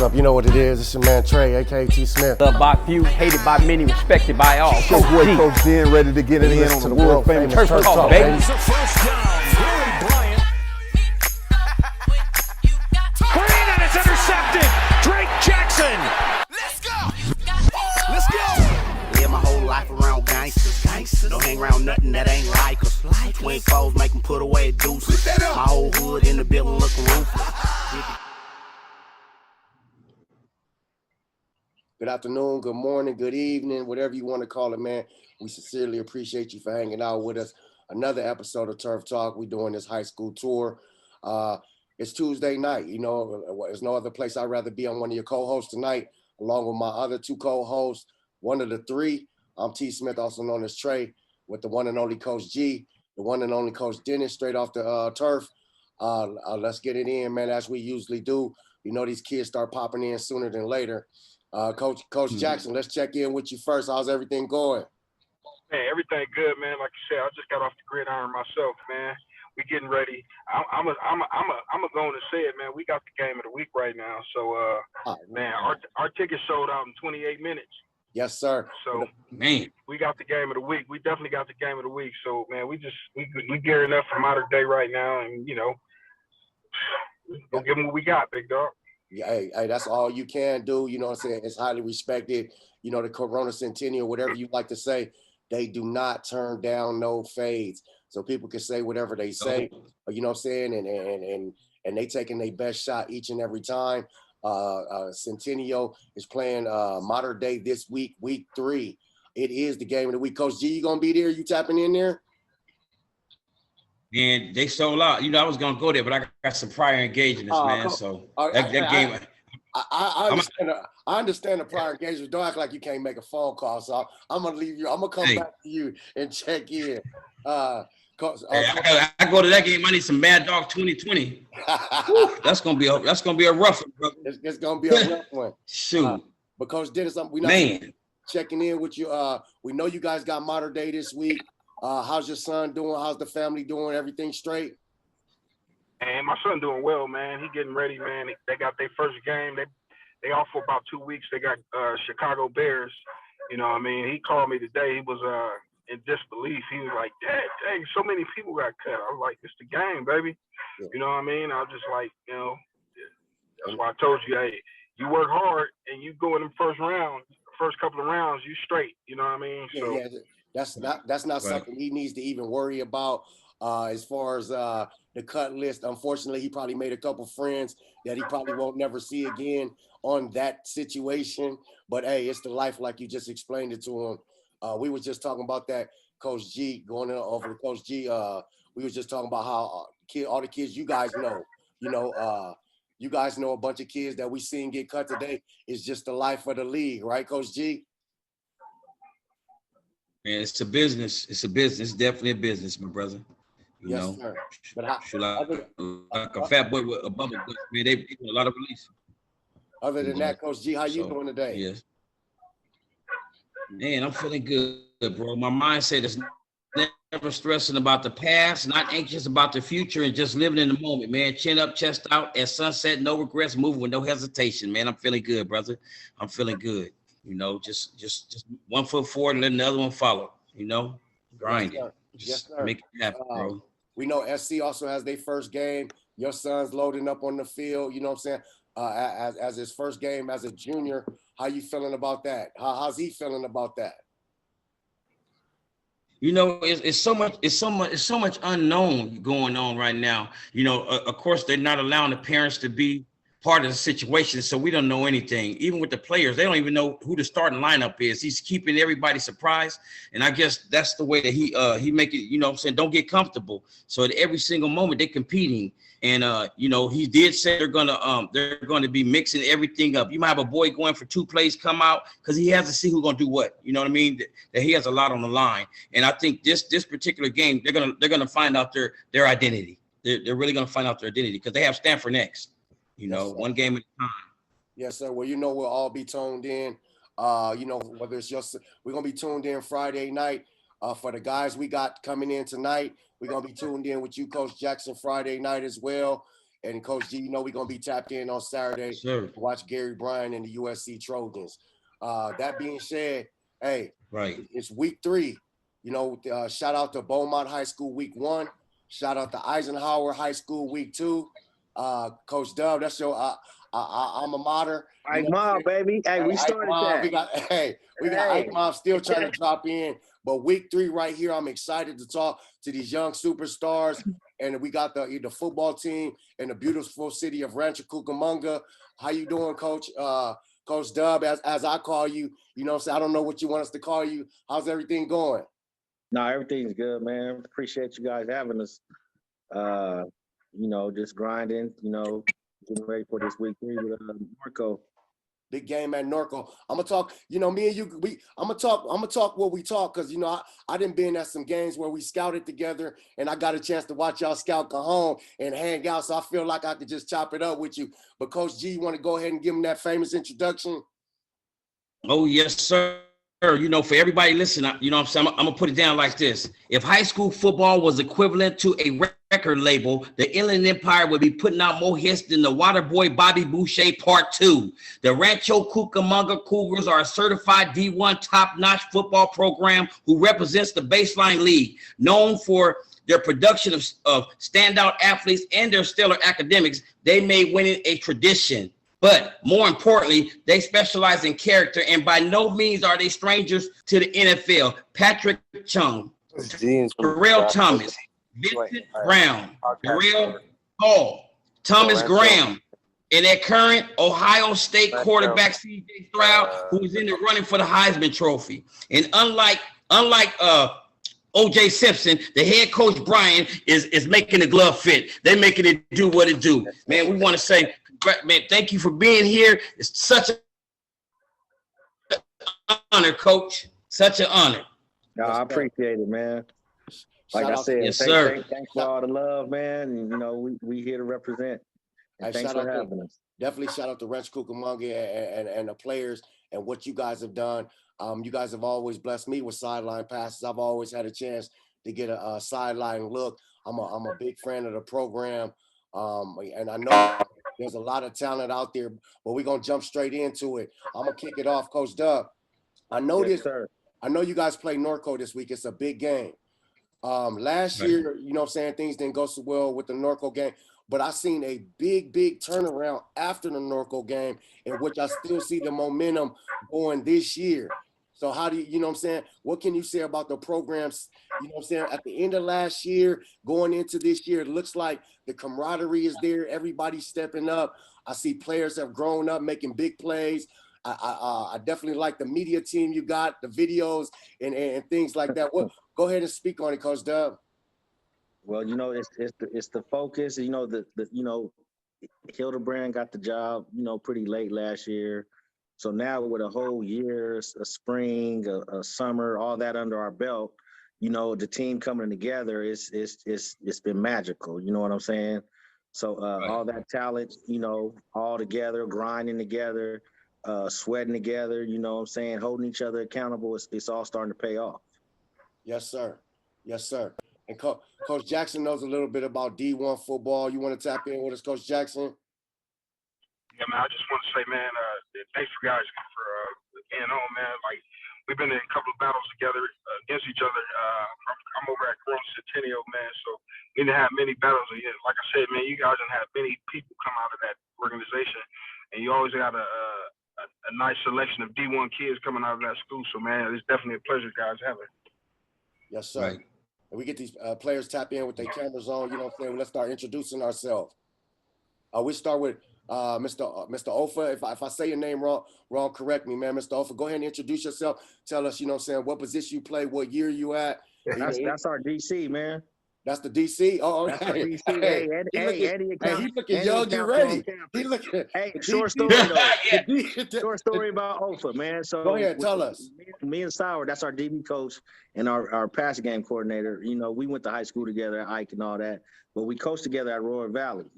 Up, you know what it is. It's your man Trey, aka T Smith. Loved by few, hated by many, respected by all. Coach boy, Coach Dan, ready to get it in on the world famous Turftalk, baby. It's a first down. Willie Bryant. Green, and it's intercepted. Drake Jackson. Let's go. Let's go. Live my whole life around gangsters. Don't hang around nothing that ain't like us. Twin foes make them put away deuces. My whole hood in the building looking ruthless. Good afternoon, good morning, good evening, whatever you want to call it, man. We sincerely appreciate you for hanging out with us. Another episode of Turf Talk. We're doing this high school tour. It's Tuesday night. You know, there's no other place I'd rather be. I'm one of your co-hosts tonight, along with my other two co-hosts. One of the three. I'm T. Smith, also known as Trey, with the one and only Coach G, the one and only Coach Dennis, straight off the turf. Let's get it in, man, as we usually do. You know, these kids start popping in sooner than later. Coach Jackson, let's check in with you first. How's everything going? Man, everything good, man. Like you said, I just got off the gridiron myself, man. We getting ready. I'm a going to say it, man. We got the game of the week right now. So, man, our ticket sold out in 28 minutes. Yes, sir. So, Man, we got the game of the week. We definitely got the game of the week. So, man, we gearing up for modern day right now, and you know, go give them what we got, big dog. Yeah, hey, that's all you can do. You know what I'm saying? It's highly respected. You know, the Corona Centennial, whatever you like to say, they do not turn down no fades. So people can say whatever they say, you know what I'm saying? And they taking their best shot each and every time. Centennial is playing modern day this week, week 3. It is the game of the week. Coach G, you gonna be there? You tapping in there? Man, they sold out. You know, I was gonna go there, but I got some prior engagements, man. So that game. I understand the prior engagements. Don't act like you can't make a phone call. So I'm gonna leave you. I'm gonna come back to you and check in. I go to that game. I need some Mad Dog 2020. That's gonna be a rough one, brother. It's gonna be a rough one. Shoot. But Coach Dennis, we not checking in with you. We know you guys got modern day this week. How's your son doing? How's the family doing? Everything straight? And my son doing well, man. He getting ready, man. They got their first game. They off for about 2 weeks. They got Chicago Bears. You know what I mean? He called me today. He was in disbelief. He was like, dang, so many people got cut. I was like, it's the game, baby. Yeah. You know what I mean? I was just like, you know, that's why I told you, hey, you work hard and you go in the first couple of rounds, you straight. You know what I mean? So, yeah. That's not something he needs to even worry about as far as the cut list. Unfortunately, he probably made a couple friends that he probably won't never see again on that situation. But hey, it's the life like you just explained it to him. We were just talking about that, Coach G, going over to Coach G. We were just talking about how all the kids you guys know, you guys know a bunch of kids that we seen get cut today. It's just the life of the league, right, Coach G? Man, it's a business. It's a business. It's definitely a business, my brother. You know, sir. But like a fat boy with a bubble butt, man, they give a lot of release. Other than that, Coach G, how you doing today? Yes. Man, I'm feeling good, bro. My mindset is never stressing about the past, not anxious about the future, and just living in the moment, man. Chin up, chest out, at sunset, no regrets, moving with no hesitation, man. I'm feeling good, brother. I'm feeling good. You know, just 1 foot forward and let the other one follow. You know, grind it. Yes, sir. Make it happen, bro. We know SC also has their first game. Your son's loading up on the field. You know what I'm saying? As his first game as a junior, how you feeling about that? How's he feeling about that? You know, it's so much unknown going on right now. You know, of course, they're not allowing the parents to be part of the situation, so we don't know anything. Even with the players, they don't even know who the starting lineup is. He's keeping everybody surprised, and I guess that's the way that he make it. You know what I'm saying? Don't get comfortable. So at every single moment they're competing, and you know, he did say they're gonna be mixing everything up. You might have a boy going for 2 plays, come out because he has to see who's gonna do what. You know what I mean? That he has a lot on the line, and I think this particular game they're gonna find out their identity. They're really gonna find out their identity because they have Stanford next. You know, yes, one game at a time. Yes, sir. Well, you know, we'll all be tuned in. You know, whether it's we're going to be tuned in Friday night for the guys we got coming in tonight. We're going to be tuned in with you, Coach Jackson, Friday night as well. And Coach G, you know we're gonna be tapped in on Saturday Sure. to watch Gary Bryant and the USC Trojans. That being said, hey, Right. it's week 3. You know, shout out to Beaumont High School week 1. Shout out to Eisenhower High School week 2. Coach Dub, that's your alma mater. Ike Mob, baby. Hey, we started that. We got Ike Mob still trying to drop in. But week 3 right here, I'm excited to talk to these young superstars. And we got the football team in the beautiful city of Rancho Cucamonga. How you doing, Coach? Coach Dub, as I call you, you know what I'm saying? I don't know what you want us to call you. How's everything going? No, everything's good, man. Appreciate you guys having us. You know, just grinding, you know, getting ready for this week 3 with Norco. Big game at Norco. I'm gonna talk, you know, me and you, I'm gonna talk what we talk, because you know, I done been at some games where we scouted together and I got a chance to watch y'all scout Cajon and hang out. So I feel like I could just chop it up with you. But Coach G, you want to go ahead and give him that famous introduction? Oh, yes, sir. You know, for everybody listening, you know what I'm saying? I'm going to put it down like this. If high school football was equivalent to a record label, the Inland Empire would be putting out more hits than the Waterboy Bobby Boucher Part 2. The Rancho Cucamonga Cougars are a certified D1 top-notch football program who represents the Baseline League, known for their production of standout athletes and their stellar academics. They made winning a tradition. But more importantly, they specialize in character, and by no means are they strangers to the NFL. Patrick Chung, Terrell Thomas, Vincent Brown, Darrell Hall, Thomas Graham, and that current Ohio State quarterback C.J. Stroud, who is in the running for the Heisman Trophy. And unlike O.J. Simpson, the head coach Brian is making the glove fit. They're making it do what it do. Man, we want to say, man, thank you for being here. It's such an honor, Coach. Such an honor. No, I appreciate it, man. Like I said, yes, sir. Thanks for all the love, man. And, you know, we here to represent. And thanks for having us. Definitely shout out to Rancho Cucamonga and the players and what you guys have done. You guys have always blessed me with sideline passes. I've always had a chance to get a sideline look. I'm a big fan of the program, and I know there's a lot of talent out there, but we're gonna jump straight into it. I'm gonna kick it off, Coach Dub. I know I know you guys play Norco this week. It's a big game. Last year, you know what I'm saying, things didn't go so well with the Norco game, but I seen a big turnaround after the Norco game, in which I still see the momentum going this year. So how do you know what I'm saying? What can you say about the programs, you know what I'm saying, at the end of last year, going into this year? It looks like the camaraderie is there. Everybody's stepping up. I see players have grown up, making big plays. I definitely like the media team you got, the videos and things like that. Go ahead and speak on it, Coach Dub. Well, you know, it's the focus. You know, the you know, Hildebrand got the job, you know, pretty late last year. So now with a whole year, a spring, a summer, all that under our belt, you know, the team coming together, it's been magical. You know what I'm saying? So all that talent, you know, all together, grinding together, sweating together, you know what I'm saying, holding each other accountable, it's all starting to pay off. Yes, sir. Yes, sir. And Coach Jackson knows a little bit about D1 football. You want to tap in with us, Coach Jackson? Yeah, man, I just want to say, man, thanks for guys for being on, man. Like, we've been in a couple of battles together against each other. I'm over at Corona Centennial, man, so we didn't have many battles. Like I said, man, you guys didn't have many people come out of that organization, and you always got a nice selection of D1 kids coming out of that school. So, man, it's definitely a pleasure, guys, having. Yes, sir. Right. And we get these players tap in with their cameras on, you know what I'm saying? Let's start introducing ourselves. We start with Mr. Ofa. If I say your name wrong, correct me, man. Mr. Ofa, go ahead and introduce yourself. Tell us, you know what I'm saying, what position you play, what year you at. That's our DC, man. That's the DC. Oh, that's our DC. Hey, he looking young and ready. He looking. Hey, short story though. Short story about Ofa, man. So go ahead, tell us. Me and Sauer, that's our DB coach and our passing game coordinator. You know, we went to high school together, Ike and all that, but we coached together at Royal Valley.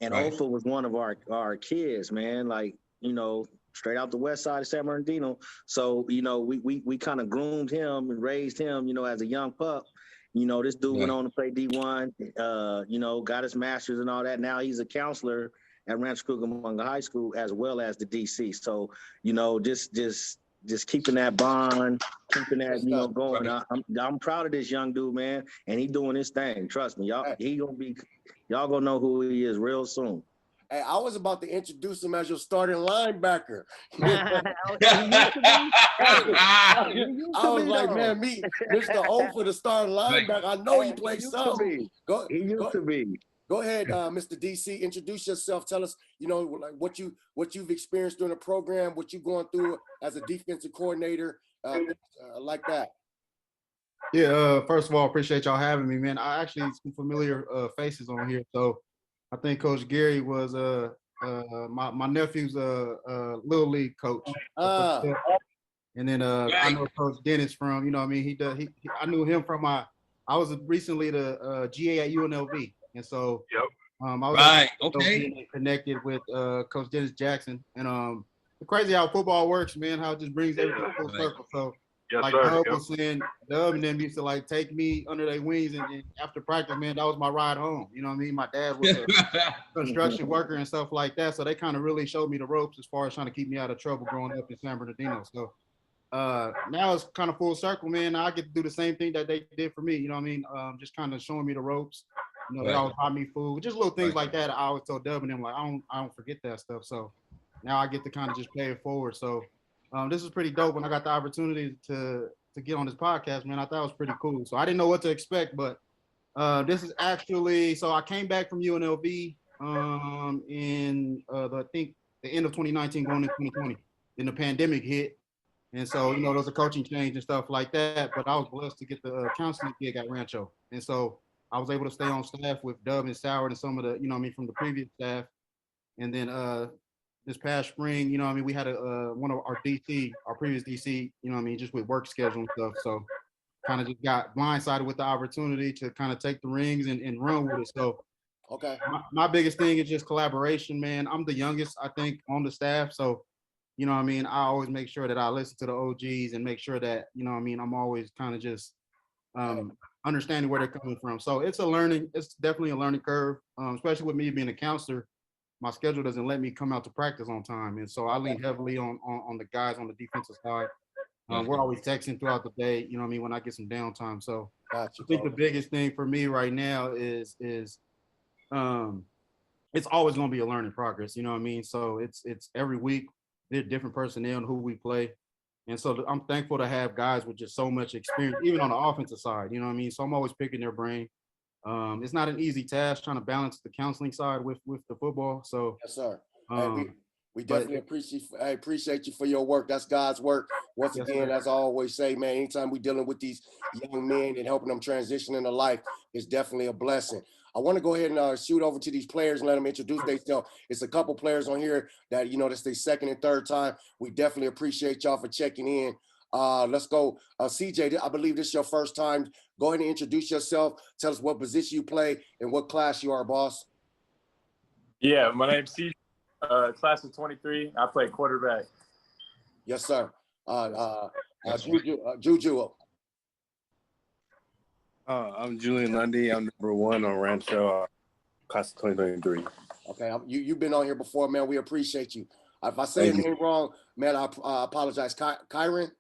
And Ofa was one of our kids, man, like, you know, straight out the west side of San Bernardino. So, you know, we kind of groomed him and raised him, you know, as a young pup. This dude went Right. on to play D1, got his master's and all that. Now he's a counselor at Rancho Cucamonga High School as well as the DC. So, just keeping that bond, keeping that, going. I'm proud of this young dude, man, and he doing his thing. Trust me, y'all. Y'all gonna know who he is real soon. Hey, I was about to introduce him as your starting linebacker. I was like, man, meet Mr. O for the starting linebacker. I know he plays some. He used to be. Go ahead, Mr. DC. Introduce yourself. Tell us, like what you've experienced during the program, what you're going through as a defensive coordinator, like that. Yeah. First of all, appreciate y'all having me, man. I actually some familiar faces on here. So I think Coach Gary was my nephew's little league coach. And then I know Coach Dennis from, I knew him from I was recently the GA at UNLV. And so I was connected with Coach Dennis Jackson. And it's crazy how football works, man, how it just brings everything full circle. So Dub was saying, Dub and them used to take me under their wings, and after practice, man, that was my ride home. You know what I mean? My dad was a construction worker and stuff like that, so they kind of really showed me the ropes as far as trying to keep me out of trouble growing up in San Bernardino. So now it's kind of full circle, man. I get to do the same thing that they did for me. You know what I mean? Just kind of showing me the ropes. They always buy me food, just little things like that. I always told Dub and them, I don't forget that stuff. So now I get to kind of just pay it forward. So. This is pretty dope when I got the opportunity to get on this podcast, man. I thought it was pretty cool. So I didn't know what to expect, but this is actually, so I came back from UNLV in I think the end of 2019 going into 2020. Then the pandemic hit. And so, there was a coaching change and stuff like that, but I was blessed to get the counseling gig at Rancho. And so I was able to stay on staff with Dub and Soward and some of the, from the previous staff. And then this past spring, we had one of our previous DC, just with work schedule and stuff. So kind of just got blindsided with the opportunity to kind of take the rings and run with it. So my biggest thing is just collaboration, man. I'm the youngest, I think, on the staff. So, I always make sure that I listen to the OGs and make sure that, I'm always kind of just understanding where they're coming from. So it's definitely a learning curve, especially with me being a counselor. My schedule doesn't let me come out to practice on time. And so I lean heavily on the guys on the defensive side. We're always texting throughout the day, when I get some downtime. So I think the biggest thing for me right now is it's always going to be a learning progress. So it's every week, they're different personnel and who we play. And so I'm thankful to have guys with just so much experience, even on the offensive side, So I'm always picking their brain. It's not an easy task trying to balance the counseling side with the football. So yes, sir. We definitely appreciate you for your work. That's God's work. Once again, as I always say, man, anytime we're dealing with these young men and helping them transition into life, it's definitely a blessing. I want to go ahead and shoot over to these players and let them introduce themselves. It's a couple players on here that, that's their second and third time. We definitely appreciate y'all for checking in. Let's go. CJ, I believe this is your first time. Go ahead and introduce yourself. Tell us what position you play and what class you are, boss. Yeah, my name's CJ, class of 23. I play quarterback. Yes, sir. Juju. I'm Julian Lundy. I'm number 1 on Rancho, class of 2023. Okay, you've been on here before, man. We appreciate you. If I say anything wrong, man, I apologize. Kyron?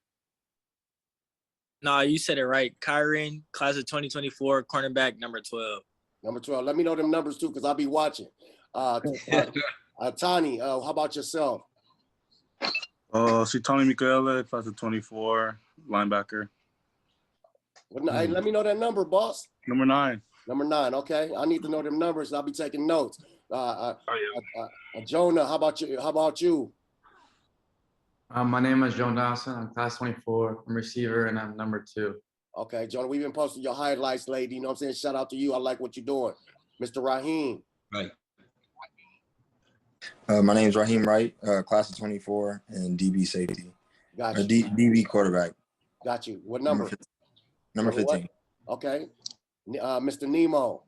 No, you said it right. Kyron, class of 2024, cornerback, number 12. Number 12. Let me know them numbers too, because I'll be watching. Tani, how about yourself? Tony Michaela, class of 24, linebacker. Hey, let me know that number, boss. Number 9. Number 9, okay. I need to know them numbers. I'll be taking notes. Jonah, how about you? My name is Joe Dawson. I'm class 24. I'm receiver, and I'm number 2. Okay, Jonah, we've been posting your highlights, lady. You know what I'm saying? Shout out to you. I like what you're doing. Mr. Raheem. Right. My name is Raheem Wright, class of 24, and DB safety. Got you. DB quarterback. Got you. What number? Number 15. Okay. Mr. Nemo.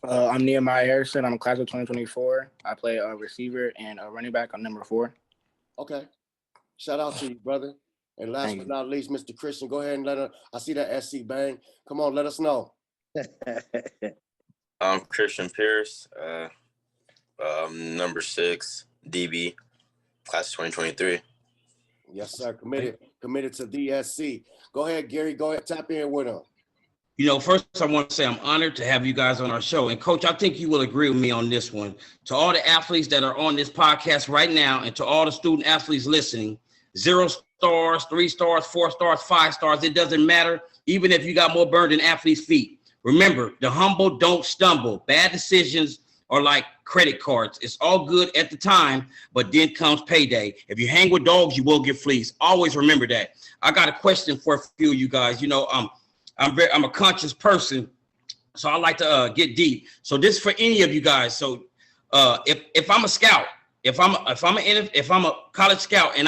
I'm Nehemiah Harrison. I'm a class of 2024. I play a receiver and a running back. I'm number 4. Okay. Shout out to you, brother. And last but not least, Mr. Christian, go ahead and let us. I see that SC bang. Come on, let us know. I'm Christian Pierce, number 6, DB, class of 2023. Yes, sir. Committed to DSC. Go ahead, Gary. Go ahead, tap in with him. You know, first I want to say I'm honored to have you guys on our show. And Coach, I think you will agree with me on this one. To all the athletes that are on this podcast right now, and to all the student athletes listening, 0 stars, 3 stars, 4 stars, 5 stars, it doesn't matter. Even if you got more burn than athletes' feet. Remember, the humble don't stumble. Bad decisions are like credit cards. It's all good at the time, but then comes payday. If you hang with dogs, you will get fleas. Always remember that. I got a question for a few of you guys. You know, I'm a conscious person, so I like to get deep. So this is for any of you guys. So if I'm a scout, if I'm a college scout, and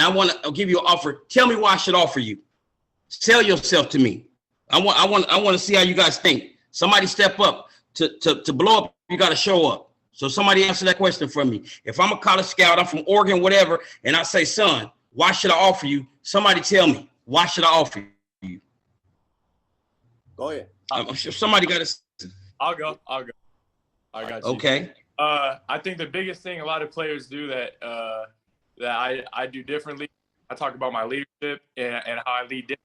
I want to give you an offer, tell me why I should offer you. Sell yourself to me. I want to see how you guys think. Somebody step up. To blow up, you got to show up. So somebody answer that question for me. If I'm a college scout, I'm from Oregon, whatever, and I say, son, why should I offer you? Somebody tell me, why should I offer you? Go ahead. I'm sure somebody got to. I'll go. I got you. Okay. I think the biggest thing a lot of players do that I do differently, I talk about my leadership and how I lead different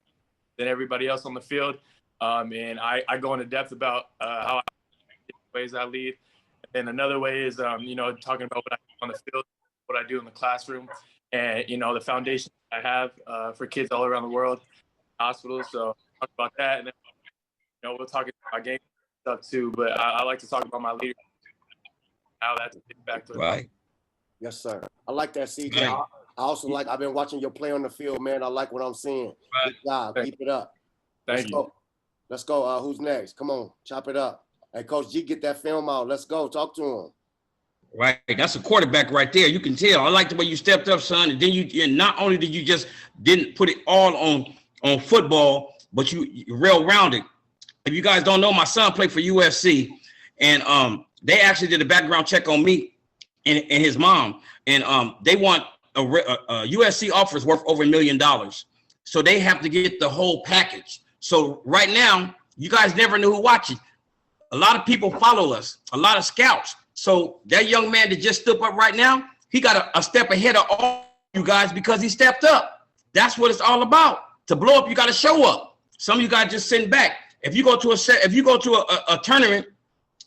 than everybody else on the field. And I go into depth about how ways I lead. And another way is, talking about what I do on the field, what I do in the classroom, and, the foundation I have for kids all around the world, hospitals. So talk about that. And then, we'll talk about game stuff too, but I like to talk about my leadership, how that's impacted. Right. Yes, sir. I like that, CJ. Right. I also I've been watching your play on the field, man. I like what I'm seeing. Right. Good job. Keep it up. Thank you. Let's go. Who's next? Come on, chop it up. Hey, Coach G, get that film out. Let's go. Talk to him. Right. That's a quarterback right there. You can tell. I like the way you stepped up, son. And then not only did you just didn't put it all on football, but you're well-rounded. If you guys don't know, my son played for UFC, and they actually did a background check on me and his mom, and they want a UFC offers worth over $1 million. So they have to get the whole package. So right now, you guys never knew who watching. A lot of people follow us, a lot of scouts. So that young man that just stood up right now, he got a step ahead of all you guys because he stepped up. That's what it's all about. To blow up, you got to show up. Some of you guys just sitting back. If you go to a tournament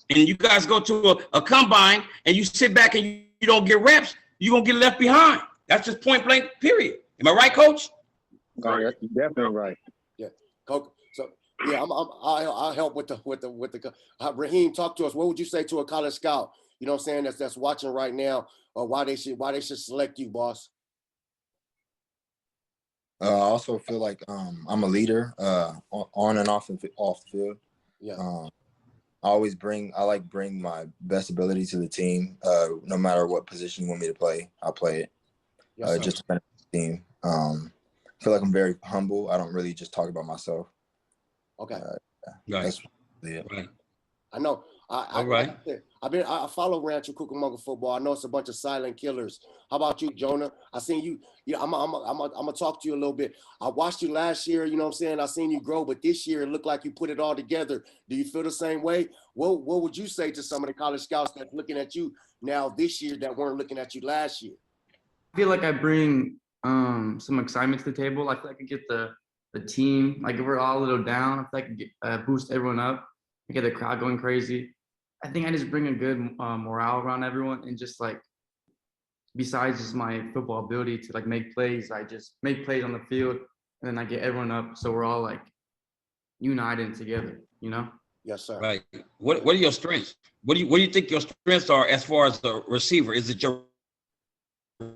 and you guys go to a combine and you sit back and you don't get reps, you're going to get left behind. That's just point blank, period. Am I right, Coach? You're definitely right. Yeah, Coach. So yeah, I'll help with the Raheem, talk to us. What would you say to a college scout? You know what I'm saying? That's watching right now, or why they should select you, boss. I also feel like I'm a leader on and off the field. Yeah. I like bring my best ability to the team. No matter what position you want me to play, I'll play it. Yes, just to benefit the team. I feel like I'm very humble. I don't really just talk about myself. Okay. Right. That's really it. Right. I know. All right. I follow Rancho Cucamonga football. I know it's a bunch of silent killers. How about you, Jonah? I seen you. Yeah, I'm gonna talk to you a little bit. I watched you last year. You know what I'm saying? I seen you grow, but this year it looked like you put it all together. Do you feel the same way? What would you say to some of the college scouts that's looking at you now this year that weren't looking at you last year? I feel like I bring some excitement to the table. I feel like I get the team, like if we're all a little down, I feel like I get, boost everyone up. I get the crowd going crazy. I think I just bring a good morale around everyone, and just like, besides just my football ability to like make plays, I just make plays on the field, and then I get everyone up, so we're all like united together, you know? Yes, sir. Right. What are your strengths? What do you think your strengths are as far as the receiver? Is it your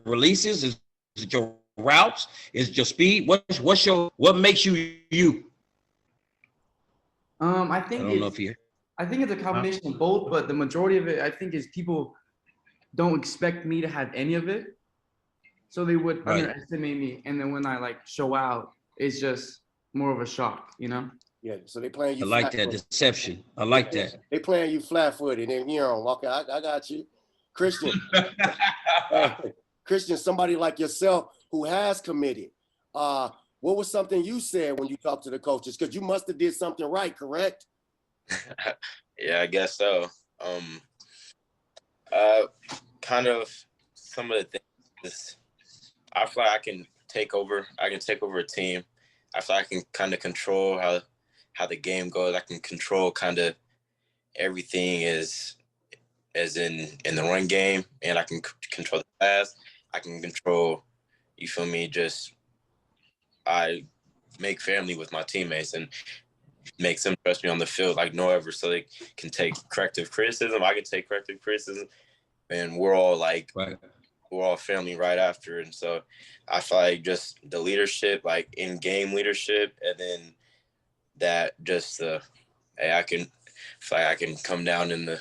releases? Is it your routes? Is it your speed? What makes you you? I think it's a combination of both, but the majority of it, I think, is people don't expect me to have any of it, so they would underestimate me, and then when I like show out, it's just more of a shock, you know? Yeah, so they playing you. I like that deception. I like that. They playing you flat-footed, and okay, I got you, Christian. Christian, somebody like yourself who has committed. what was something you said when you talked to the coaches? Because you must have did something right, correct? Yeah, I guess so. Kind of some of the things. I feel like I can take over. I can take over a team. I feel like I can kind of control how the game goes. I can control kind of everything as in the run game, and I can control the pass. I can control. You feel me? Just I make family with my teammates and makes them trust me on the field like no ever, so they can take corrective criticism. I can take corrective criticism, and we're all like we're all family right after. And so I feel like just the leadership, like in-game leadership, and then that just hey, I feel like I can come down in the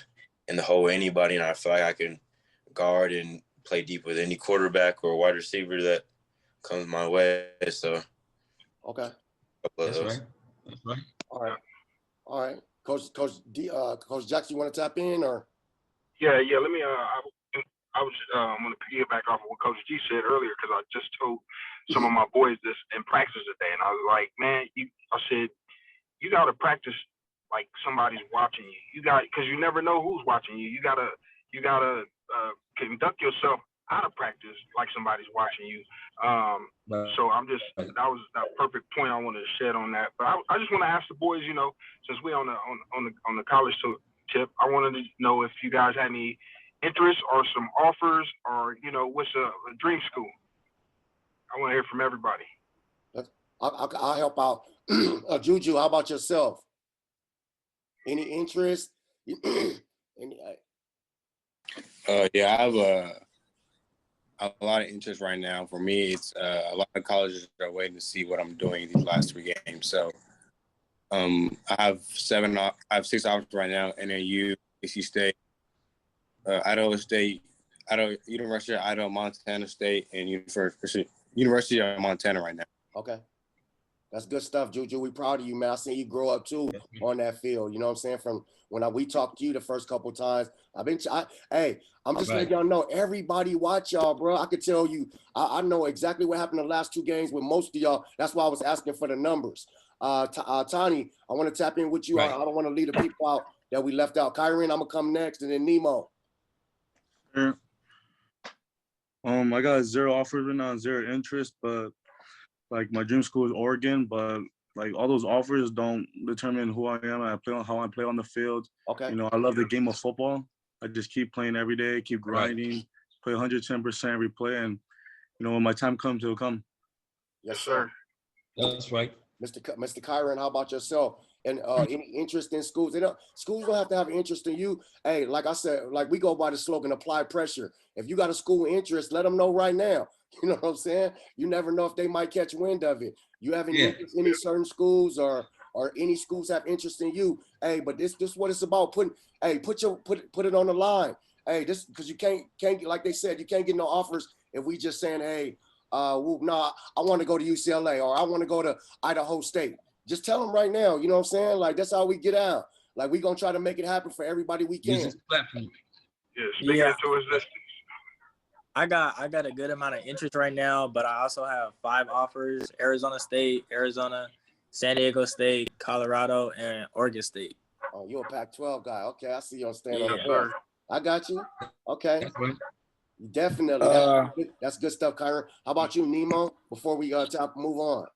hole with anybody, and I feel like I can guard and play deep with any quarterback or wide receiver that comes my way. So okay, that's right. That's right. All right. Coach Jackson, you want to tap in or? Yeah. Let me. I was going to piggyback off of what Coach G said earlier, because I just told some of my boys this in practice today, and I was like, man, I said, you got to practice like somebody's watching you. You got, because you never know who's watching you. You gotta conduct yourself out of practice like somebody's watching you. So I'm just, that was that perfect point I wanted to shed on that. But I just want to ask the boys, you know, since we're on the college tip, I wanted to know if you guys had any interest or some offers, or you know, what's a dream school. I want to hear from everybody. I'll help out. Juju, how about yourself? Any interest? Yeah, I have a lot of interest right now. For me, it's a lot of colleges are waiting to see what I'm doing these last 3 games. So I have 6 offers right now: NAU, AC State, Idaho State, University of Idaho, Montana State, and University of Montana right now. Okay. That's good stuff, Juju. We proud of you, man. I seen you grow up too on that field. You know what I'm saying? From when we talked to you the first couple of times, I'm just letting y'all know, everybody watch y'all, bro. I could tell you, I know exactly what happened the last 2 games with most of y'all. That's why I was asking for the numbers. Tani, I want to tap in with you. I don't want to leave the people out that we left out. Kyron, I'm gonna come next, and then Nemo. I got 0 offers right now, 0 interest, but like my dream school is Oregon, but like all those offers don't determine who I am. I play on how I play on the field. Okay. You know, I love the game of football. I just keep playing every day, keep grinding, play 110% every play, and you know, when my time comes, it'll come. Yes, sir. That's right. Mr. Kyron, how about yourself? And any interest in schools? Schools don't have to have an interest in you. Hey, like I said, like we go by the slogan, apply pressure. If you got a school interest, let them know right now. You know what I'm saying? You never know if they might catch wind of it. You have any certain schools or any schools have interest in you? Hey, but this what it's about. Put it on the line. Hey, this because you can't like they said, you can't get no offers if we just saying, hey, I want to go to UCLA or I want to go to Idaho State. Just tell them right now. You know what I'm saying? Like that's how we get out. Like we gonna try to make it happen for everybody we can. Speaking into existence. I got a good amount of interest right now, but I also have 5 offers: Arizona State, Arizona, San Diego State, Colorado, and Oregon State. Oh, you're a Pac-12 guy. Okay, I see you on stand on the bus. I got you. Okay. Definitely. That's good stuff, Kyron. How about you, Nemo? Before we move on.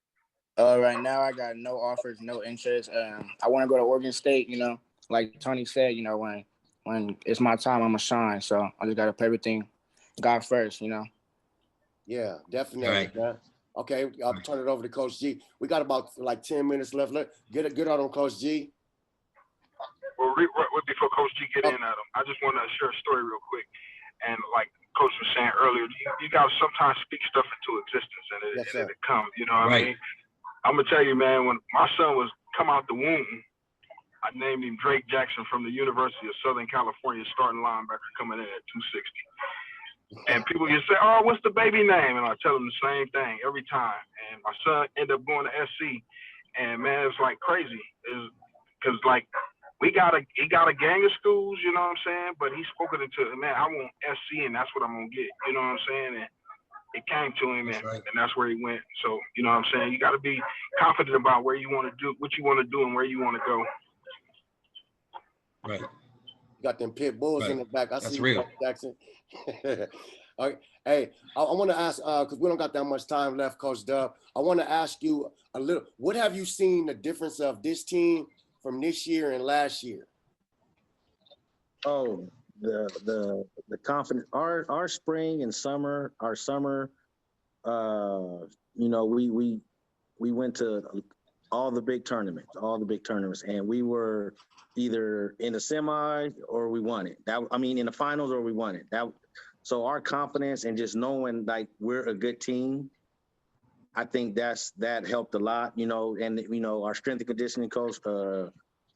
Right now I got no offers, no interest. I want to go to Oregon State. You know, like Tony said, you know, when it's my time, I'm gonna shine. So I just gotta put everything God first. You know. Yeah, definitely. Right. Okay, I'll turn it over to Coach G. We got about like 10 minutes left. Get out on Coach G. Well, before Coach G get in, Adam, I just want to share a story real quick. And like Coach was saying earlier, you got to sometimes speak stuff into existence, and it comes. You know what I mean? I'm gonna tell you, man. When my son was come out the womb, I named him Drake Jackson from the University of Southern California, starting linebacker, coming in at 260. And people just say, "Oh, what's the baby name?" And I tell them the same thing every time. And my son ended up going to SC, and man, it's like crazy. Is because like he got a gang of schools, you know what I'm saying? But he's spoken into, man, I want SC, and that's what I'm gonna get. You know what I'm saying? And it came to him, That's right. and that's where he went. So, you know what I'm saying? You got to be confident about where you want to do, what you want to do, and where you want to go. Right. You got them pit bulls in the back. I That's see real. you, Jackson. All right. Hey, I want to ask, because we don't got that much time left, Coach Dub. I want to ask you a little, what have you seen the difference of this team from this year and last year? Oh, the confidence. Our spring and summer, our summer, you know, we went to all the big tournaments, and we were either in the semi or we won it. In the finals or we won it. So our confidence and just knowing like we're a good team, I think that helped a lot, you know. And you know, our strength and conditioning coach,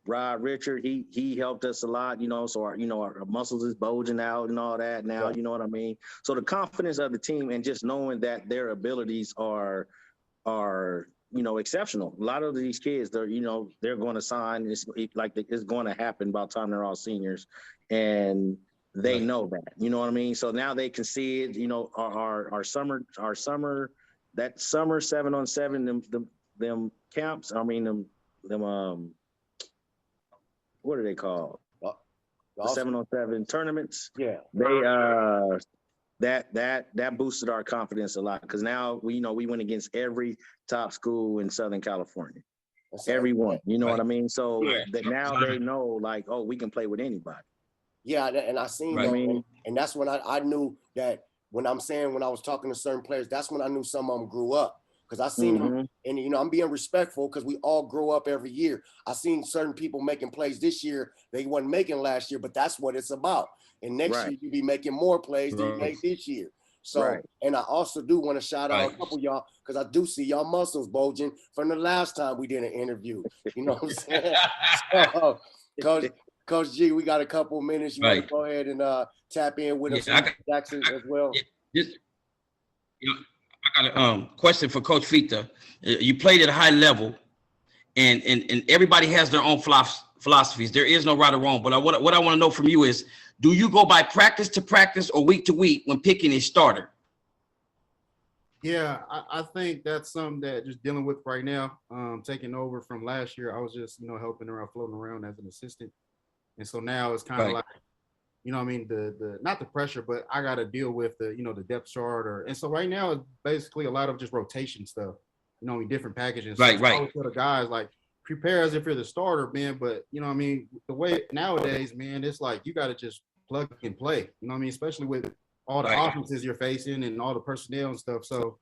Rod Richard, he helped us a lot, you know. So our muscles is bulging out and all that now, you know what I mean. So the confidence of the team and just knowing that their abilities are exceptional. A lot of these kids, they're going to sign. It's going to happen by the time they're all seniors, and they know that. You know what I mean? So now they can see it. You know, our summer that summer 7-on-7 them camps. I mean them what are they called? The 7-on-7 tournaments. Yeah. They that boosted our confidence a lot because now we went against every top school in Southern California. Everyone, you know what I mean? So that now they know like, oh, we can play with anybody. Yeah, and I seen that, and that's when I knew that when I was talking to certain players, that's when I knew some of them grew up. Because I seen them, and you know, I'm being respectful because we all grow up every year. I seen certain people making plays this year they wasn't making last year, but that's what it's about. And next year you be making more plays than you made this year. So, and I also do want to shout out a couple of y'all because I do see y'all muscles bulging from the last time we did an interview. You know what I'm saying? So, Coach G, we got a couple of minutes. You want to go ahead and tap in with us, Jackson, as well? I got a question for Coach Fita. You played at a high level, and everybody has their own philosophies. There is no right or wrong. But what I want to know from you is, do you go by practice to practice or week to week when picking a starter? Yeah, I think that's something that just dealing with right now. Taking over from last year, I was just helping around, floating around as an assistant, and so now it's kind of like, you know what I mean, the not the pressure, but I got to deal with the depth chart, and so right now it's basically a lot of just rotation stuff, different packages. So I always tell the guys like, prepare as if you're the starter, man. But you know what I mean, the way nowadays, man, it's like you got to just plug and play. You know what I mean, especially with all the offenses you're facing and all the personnel and stuff. So,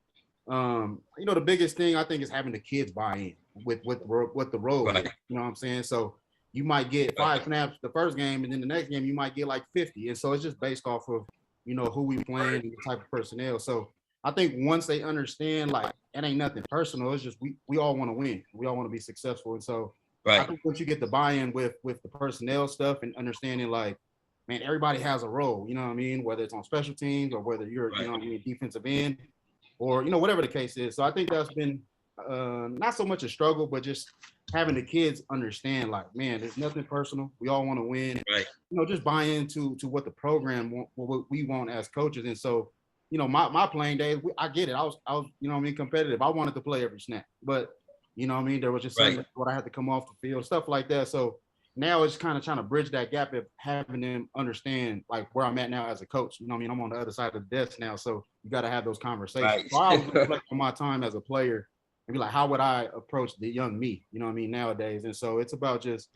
the biggest thing I think is having the kids buy in with the role. You know what I'm saying? So you might get 5 snaps the first game, and then the next game you might get like 50. And so it's just based off of, who we playing and the type of personnel. So I think once they understand, like, it ain't nothing personal. It's just we all want to win. We all want to be successful. And so I think once you get the buy-in with the personnel stuff and understanding, like, man, everybody has a role, you know what I mean? Whether it's on special teams or whether you're, defensive end or, whatever the case is. So I think that's been not so much a struggle, but just having the kids understand, like, man, there's nothing personal. We all want to win. Just buy into what the program what we want as coaches. And so, my playing days, I get it. I was, competitive. I wanted to play every snap, but there was just something what I had to come off the field, stuff like that. So now it's kind of trying to bridge that gap of having them understand like where I'm at now as a coach. I'm on the other side of the desk now. So you got to have those conversations. So I was reflect on my time as a player and be like, how would I approach the young me, nowadays? And so it's about just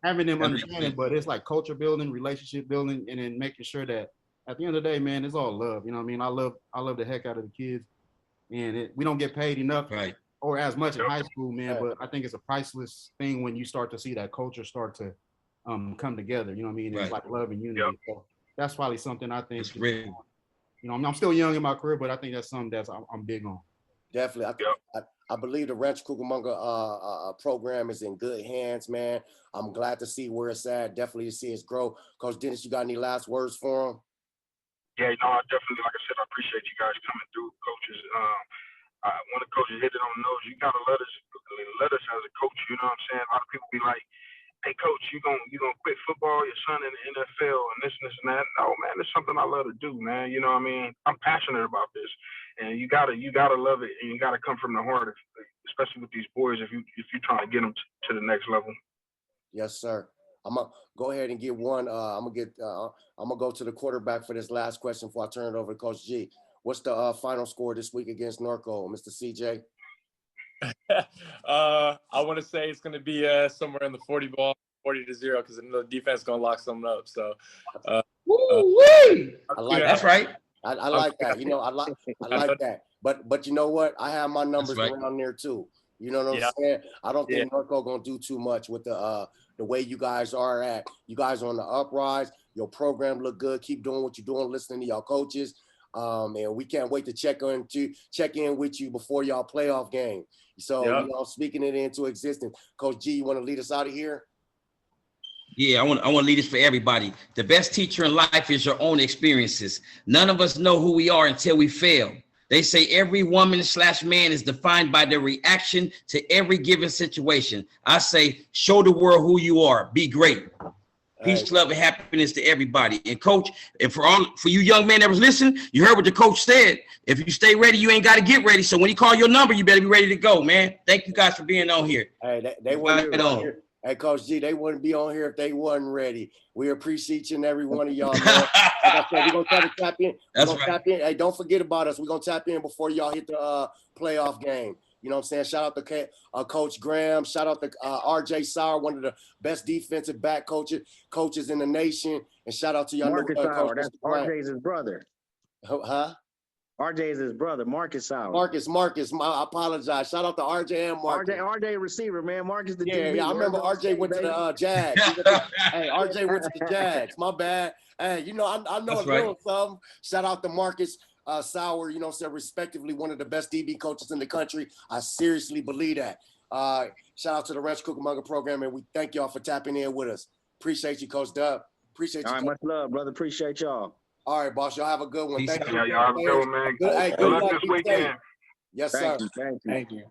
having them understanding, but it's like culture building, relationship building, and then making sure that at the end of the day, man, it's all love. I love the heck out of the kids, and we don't get paid enough or as much in high school, man. But I think it's a priceless thing when you start to see that culture start to come together. It's like love and unity. So that's probably something I think. I'm still young in my career, but I think that's something that's I'm big on. Definitely. I believe the Rancho Cucamonga program is in good hands, man. I'm glad to see where it's at. Definitely to see it grow. Coach Dennis, you got any last words for him? Yeah, I definitely, like I said, I appreciate you guys coming through, coaches. One of the coaches hit it on the nose. You gotta let us as a coach. You know what I'm saying? A lot of people be like, "Hey, coach, you gonna quit football? Your son in the NFL and this and that." No, man, it's something I love to do, man. You know what I mean? I'm passionate about this, and you gotta love it, and you gotta come from the heart, especially with these boys if you're trying to get them to the next level. Yes, sir. I'm gonna go ahead and get one. I'm gonna go to the quarterback for this last question before I turn it over to Coach G. What's the final score this week against Norco, Mr. CJ? I want to say it's going to be somewhere in the 40-0, because I know the defense is going to lock something up. So, Woo-wee! I like That's that. right. I like that. You know, I like that. But you know what? I have my numbers right. around there too. You know what I'm saying? I don't think Norco gonna do too much with the way you guys are at. You guys are on the uprise. Your program look good. Keep doing what you're doing. Listening to y'all coaches. And we can't wait to check in with you before y'all playoff game. So you know, speaking it into existence. Coach G, you want to lead us out of here? Yeah, I want to lead this for everybody. The best teacher in life is your own experiences. None of us know who we are until we fail. They say every woman/man is defined by their reaction to every given situation. I say, show the world who you are. Be great. Peace, love, and happiness to everybody. And coach, and for you young men that was listening, you heard what the coach said. If you stay ready, you ain't got to get ready. So when he call your number, you better be ready to go, man. Thank you guys for being on here. Hey, they wouldn't be on here. Hey, Coach G, they wouldn't be on here if they wasn't ready. We appreciate each and every one of y'all, man. Like I said, we're gonna try to tap in. That's right. Tap in. Hey, don't forget about us. We're gonna tap in before y'all hit the playoff game. You know what I'm saying? Shout out to Coach Graham. Shout out to RJ Sauer, one of the best defensive back coaches in the nation. And shout out to y'all. Marcus Sauer. That's RJ's his brother. Huh? RJ is his brother, Marcus Sauer. Marcus. I apologize. Shout out to RJ and Marcus. RJ receiver, man. Marcus the DB. Yeah, I remember RJ went to the Jags. Hey, RJ went to the Jags. My bad. Hey, you know, I know a little something. Shout out to Marcus Sauer, you know, so respectively one of the best DB coaches in the country. I seriously believe that. Shout out to the Rancho Cucamonga program, and we thank y'all for tapping in with us. Appreciate you, Coach Dub. Appreciate you. All right, much love, brother. Appreciate y'all. All right, boss. Y'all have a good one. Thank you. Yeah, y'all have a good one, man. Good luck this weekend. Yes, sir. Thank you.